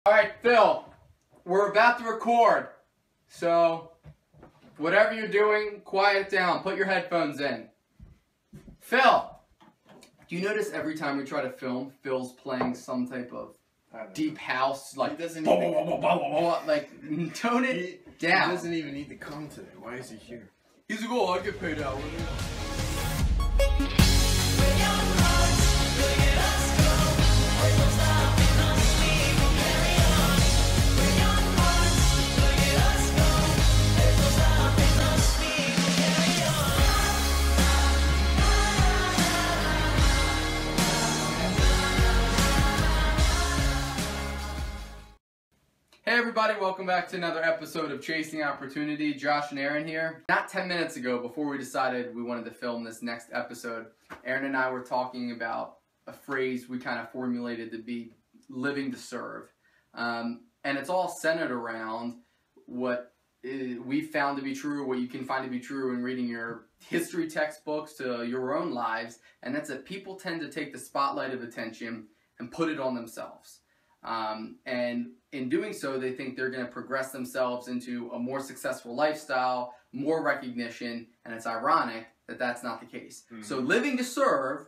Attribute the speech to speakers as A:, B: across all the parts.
A: Alright, Phil, we're about to record, so whatever you're doing, quiet down, put your headphones in. Phil, do you notice every time we try to film, Phil's playing some type of deep house, like, like, tone it down.
B: He doesn't even need to come today. Why is he here?
A: He's like, oh, I get paid out. Hey everybody, welcome back to another episode of Chasing Opportunity. Josh and Aaron here. Not 10 minutes ago, before we decided we wanted to film this next episode, Aaron and I were talking about a phrase we kind of formulated to be living to serve. And it's all centered around what we found to be true, what you can find to be true in reading your history textbooks to your own lives, and that's that people tend to take the spotlight of attention and put it on themselves. And in doing so, they think they're going to progress themselves into a more successful lifestyle, more recognition, and it's ironic that that's not the case. Mm-hmm. So living to serve,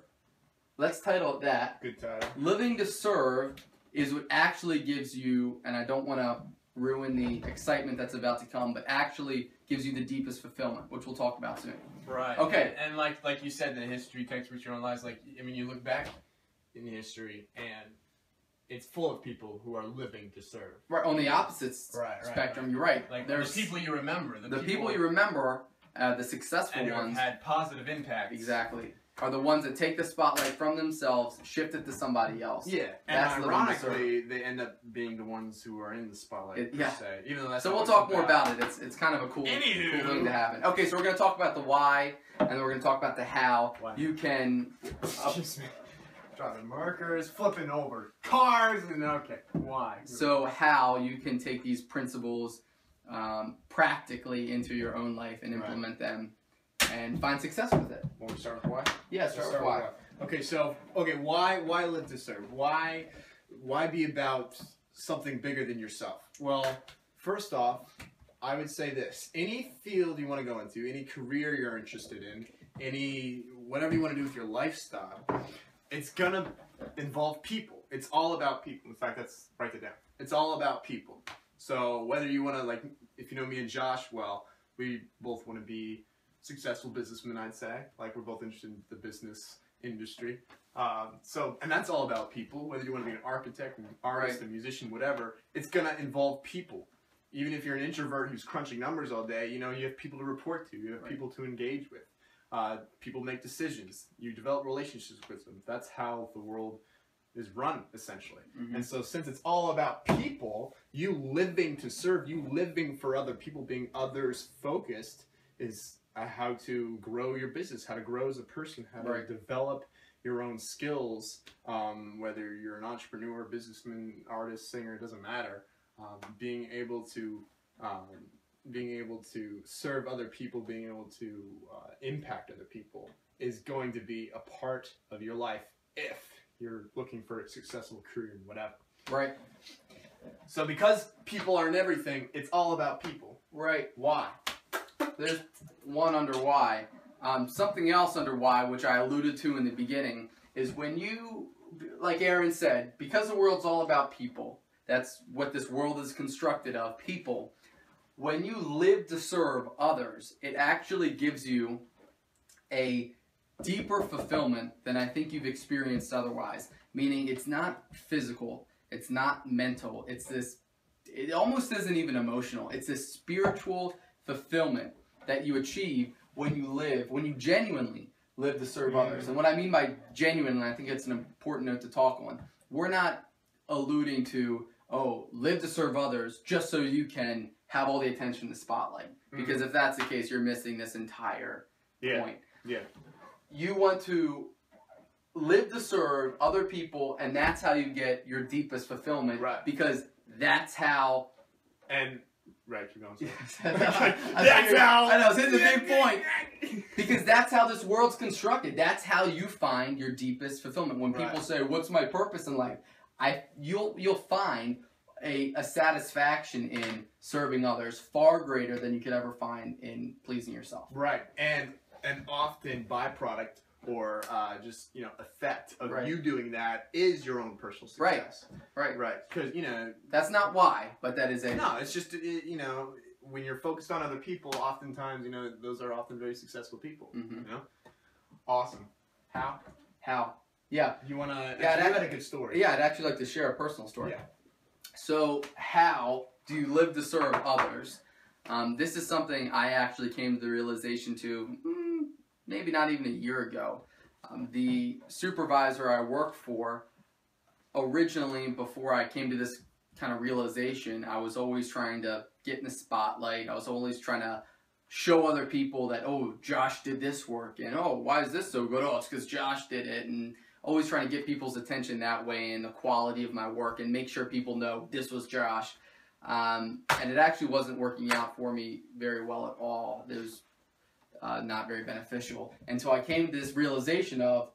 A: let's title it that.
B: Good title. Living
A: to serve is what actually gives you, and I don't want to ruin the excitement that's about to come, but actually gives you the deepest fulfillment, which we'll talk about soon.
B: Right.
A: Okay.
B: And like you said, the history textbooks, your own lives, like, I mean, you look back in history and it's full of people who are living to serve. Right,
A: on the opposite spectrum, you're right.
B: Like, there's the people you remember.
A: The people you remember, the successful
B: and
A: ones,
B: have had positive impacts.
A: Exactly. Are the ones that take the spotlight from themselves, shift it to somebody else.
B: Yeah, and ironically, they end up being the ones who are in the spotlight, per se. Even though that's
A: so we'll talk more about it. It's kind of a cool thing to happen. Okay, so we're going to talk about the why, and then we're going to talk about the how. You can...
B: Driving markers, flipping over cars, and okay, why?
A: So how you can take these principles practically into your own life and implement them and find success with it.
B: Want to start with why?
A: Yeah, start with why.
B: Okay, why live to serve? Why be about something bigger than yourself? Well, first off, I would say this. Any field you want to go into, any career you're interested in, whatever you want to do with your lifestyle, it's gonna involve people. It's all about people. In fact, write it down. It's all about people. So whether you want to, like, if you know me and Josh, well, we both want to be successful businessmen, I'd say. Like, we're both interested in the business industry. And that's all about people. Whether you want to be an architect, an artist, a musician, whatever, it's gonna involve people. Even if you're an introvert who's crunching numbers all day, you have people to report to. You have people to engage with. People make decisions. You develop relationships with them. That's how the world is run, essentially. Mm-hmm. And so since it's all about people, you living to serve, you living for other people, being others focused is how to grow your business, how to grow as a person, how to develop your own skills, whether you're an entrepreneur, businessman, artist, singer, it doesn't matter. Being able to serve other people, being able to impact other people is going to be a part of your life if you're looking for a successful career in whatever.
A: Right.
B: So because people aren't everything, it's all about people.
A: Right.
B: Why?
A: There's one under why. Something else under why, which I alluded to in the beginning, is when you, like Aaron said, because the world's all about people, that's what this world is constructed of, people. When you live to serve others, it actually gives you a deeper fulfillment than I think you've experienced otherwise. Meaning it's not physical, it's not mental, it almost isn't even emotional. It's this spiritual fulfillment that you achieve when you genuinely live to serve others. And what I mean by genuinely, I think it's an important note to talk on. We're not alluding to, live to serve others just so you can have all the attention in the spotlight. Because if that's the case, you're missing this entire point.
B: Yeah.
A: You want to live to serve other people, and that's how you get your deepest fulfillment.
B: Right.
A: Because that's how...
B: Right, keep going.
A: That's how... I know, it's a big point. Because that's how this world's constructed. That's how you find your deepest fulfillment. When people say, what's my purpose in life? You'll find a satisfaction in serving others far greater than you could ever find in pleasing yourself.
B: Right, and an often byproduct or just effect of you doing that is your own personal success.
A: Right.
B: Because
A: that's not why, but that is
B: no. It's just when you're focused on other people, oftentimes those are often very successful people.
A: Mm-hmm.
B: Awesome. How?
A: Yeah.
B: You wanna?
A: Yeah,
B: you had a good story.
A: Yeah, I'd actually like to share a personal story.
B: Yeah.
A: So, how do you live to serve others? This is something I actually came to the realization to maybe not even a year ago. The supervisor I worked for, originally, before I came to this kind of realization, I was always trying to get in the spotlight. I was always trying to show other people that, oh, Josh did this work, and oh, why is this so good? Oh, it's because Josh did it, and always trying to get people's attention that way and the quality of my work and make sure people know this was Josh. And it actually wasn't working out for me very well at all. It was not very beneficial. And so I came to this realization of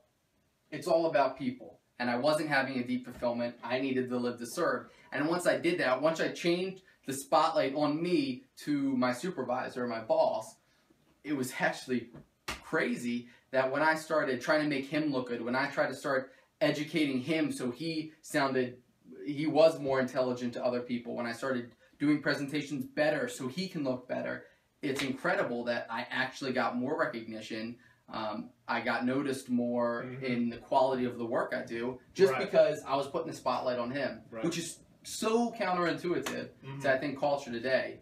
A: it's all about people. And I wasn't having a deep fulfillment. I needed to live to serve. And once I did that, once I changed the spotlight on me to my supervisor, my boss, it was actually crazy that when I started trying to make him look good, when I tried to start educating him so he was more intelligent to other people, when I started doing presentations better so he can look better, it's incredible that I actually got more recognition. I got noticed more in the quality of the work I do just because I was putting the spotlight on him, which is so counterintuitive to, I think, culture today.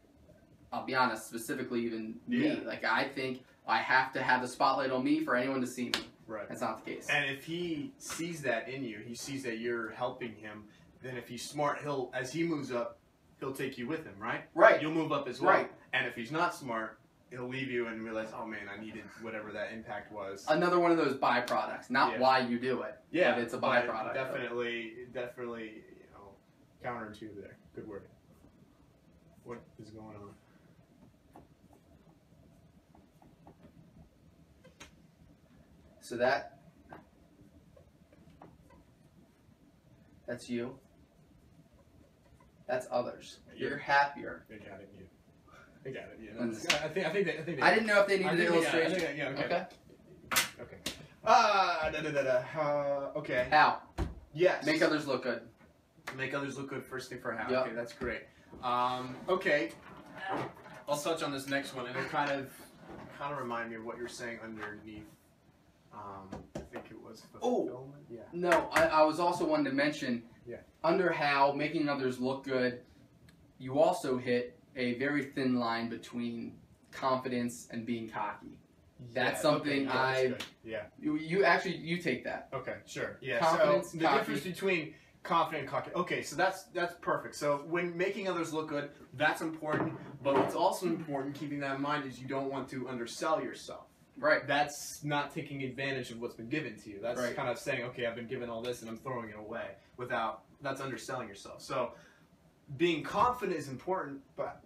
A: I'll be honest, specifically even me. Like, I think I have to have the spotlight on me for anyone to see me.
B: Right.
A: That's not the case.
B: And if he sees that in you, he sees that you're helping him, then if he's smart, as he moves up, he'll take you with him, right?
A: Right.
B: You'll move up as well.
A: Right.
B: And if he's not smart, he'll leave you and realize, oh man, I needed whatever that impact was.
A: Another one of those byproducts, not why you do it.
B: Yeah.
A: But it's a byproduct.
B: Definitely, counterintuitive there. Good word. What is going on?
A: So that's you. That's others. You're happier.
B: I got it. Yeah. I think.
A: I didn't know if they needed an illustration.
B: Okay. Okay.
A: How?
B: Yes.
A: Make others look good.
B: Make others look good. First thing for how.
A: Yep.
B: Okay, that's great. Okay. I'll touch on this next one, and it kind of reminded me of what you're saying underneath. I think it was fulfillment. Yeah.
A: No, I was also wanting to mention, under how making others look good, you also hit a very thin line between confidence and being cocky. That's something you take that.
B: Okay, sure. Yeah.
A: Confidence,
B: so the difference between confident and cocky. Okay, so that's perfect. So when making others look good, that's important. But what's also important, keeping that in mind, is you don't want to undersell yourself.
A: Right.
B: That's not taking advantage of what's been given to you. That's kind of saying, okay, I've been given all this and I'm throwing it away. That's underselling yourself. So being confident is important, but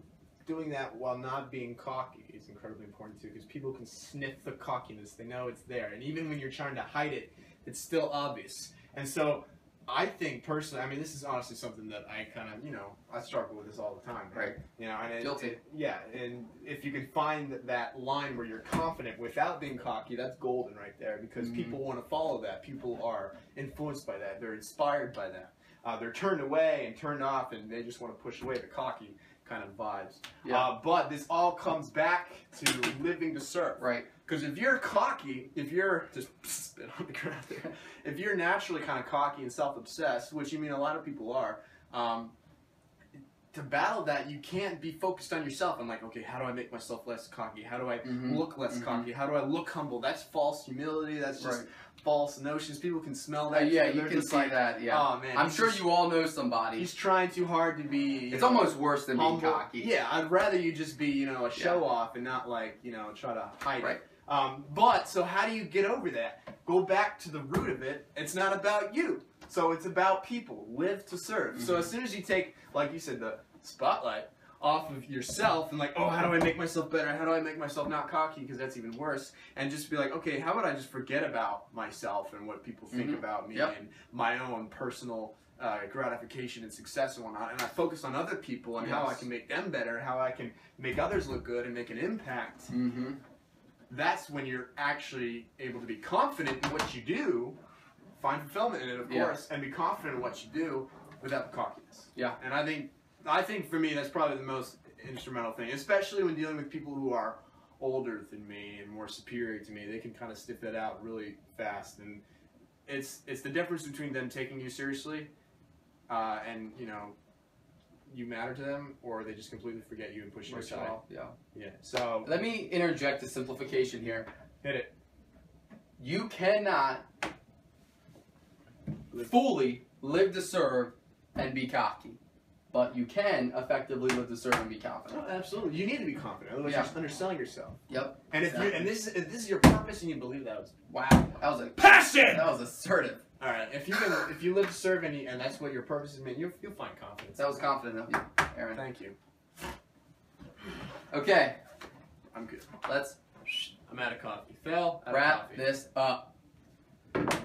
B: doing that while not being cocky is incredibly important too, because people can sniff the cockiness. They know it's there. And even when you're trying to hide it, it's still obvious. And so I think personally, I mean, this is honestly something that I kind of, I struggle with this all the time.
A: Right.
B: And
A: guilty.
B: And if you can find that line where you're confident without being cocky, that's golden right there, because people want to follow that. People are influenced by that. They're inspired by that. They're turned away and turned off, and they just want to push away the cocky kind of vibes. Yeah. But this all comes back to living to serve.
A: Right.
B: Because if you're cocky, if you're just spit on the ground there, if you're naturally kind of cocky and self-obsessed, which a lot of people are, to battle that, you can't be focused on yourself. I'm like, okay, how do I make myself less cocky? How do I look less cocky? How do I look humble? That's false humility. That's just false notions. People can smell that.
A: Yeah, you can see that. Yeah.
B: Oh man,
A: I'm sure you all know somebody.
B: He's trying too hard to be.
A: It's almost worse than
B: humble.
A: being cocky.
B: Yeah, I'd rather you just be, a show off and not like, try to hide it. But so how do you get over that? Go back to the root of it. It's not about you. So it's about people. Live to serve. So as soon as you take, like you said, the spotlight off of yourself and like, oh, how do I make myself better? How do I make myself not cocky? Because that's even worse. And just be like, okay, how about I just forget about myself and what people think about me and my own personal gratification and success and whatnot, and I focus on other people and how I
A: Yes.
B: can make them better, how I can make others look good and make an impact,
A: Mm-hmm.
B: that's when you're actually able to be confident in what you do, find fulfillment in it, of
A: Yeah.
B: course, and be confident in what you do without the cockiness.
A: Yeah.
B: And I think for me that's probably the most instrumental thing, especially when dealing with people who are older than me and more superior to me. They can kind of sniff that out really fast, and it's the difference between them taking you seriously and you matter to them, or they just completely forget you and push you aside.
A: Yeah.
B: So
A: Let me interject a simplification here.
B: hit it.
A: You cannot fully live to serve and be cocky, but you can effectively live to serve and be confident.
B: Oh, absolutely. You need to be confident. Otherwise,
A: Yeah.
B: you're underselling yourself.
A: Yep.
B: And if
A: Exactly.
B: this is your purpose and you believe that,
A: Wow, that was a
B: passion.
A: That was assertive.
B: All right. If you live to serve and that's what your purpose is, man, you'll find confidence.
A: That was confident of you, Aaron.
B: Thank you.
A: Okay,
B: I'm good.
A: let's
B: I'm out of coffee. Phil, out of
A: wrap
B: coffee.
A: this up.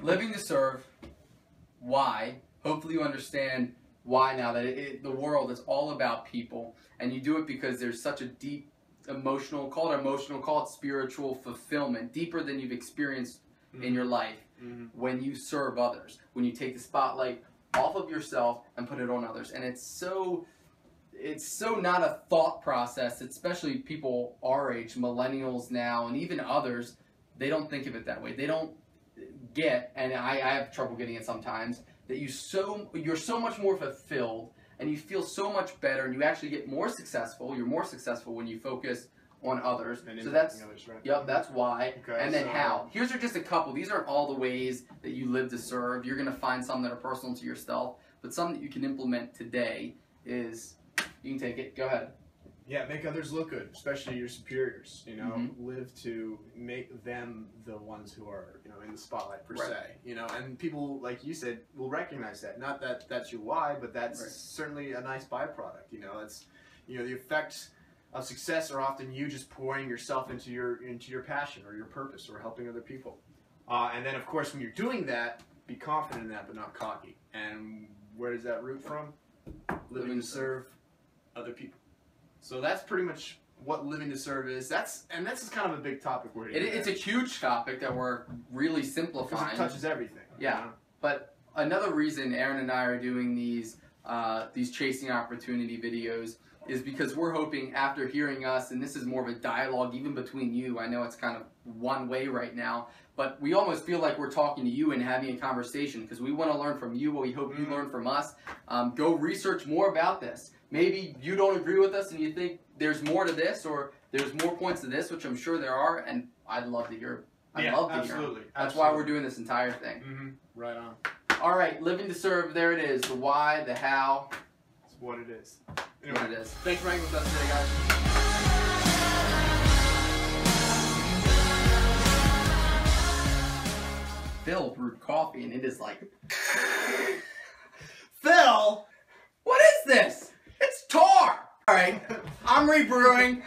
A: Living to serve. Why? Hopefully you understand why now that the world is all about people, and you do it because there's such a deep emotional, call it spiritual fulfillment, deeper than you've experienced in your life when you serve others, when you take the spotlight off of yourself and put it on others. And it's so not a thought process, especially people our age, millennials now, and even others, they don't think of it that way. They don't get, and I have trouble getting it sometimes, that you're so much more fulfilled and you feel so much better and you actually get more successful. You're more successful when you focus on others.
B: And
A: So that's
B: others, right?
A: Yep, that's why.
B: Okay,
A: and then
B: so-
A: how. Here's are just a couple. These aren't all the ways that you live to serve. You're going to find some that are personal to yourself, but some that you can implement today is, you can take it. Go ahead.
B: Yeah, make others look good, especially your superiors.
A: Mhm.
B: Live to make them the ones who are, in the spotlight per
A: Right.
B: se. And people, like you said, will recognize that. Not that that's your why, but that's
A: Right.
B: certainly a nice byproduct. It's, the effects of success are often you just pouring yourself into your passion or your purpose or helping other people. And then, of course, when you're doing that, be confident in that, but not cocky. And where does that root from? Living to serve other people. So that's pretty much what living to serve is. This is kind of a big topic we're here.
A: It's a huge topic that we're really
B: because
A: simplifying.
B: it touches everything.
A: Yeah. But another reason Aaron and I are doing these chasing opportunity videos is because we're hoping, after hearing us, and this is more of a dialogue even between you. I know it's kind of one way right now, but we almost feel like we're talking to you and having a conversation because we want to learn from you what we hope you learn from us. Go research more about this. Maybe you don't agree with us and you think there's more to this or there's more points to this, which I'm sure there are, and I'd love to hear. I'd love to hear.
B: Absolutely.
A: That's why we're doing this entire thing.
B: Right on.
A: All right, living to serve, there it is. The why, the how,
B: It's what it is.
A: what it is.
B: Thanks for hanging with us today, guys.
A: Phil brewed coffee, and it is like,
B: Phil!
A: what is this? It's tar! All right, I'm rebrewing.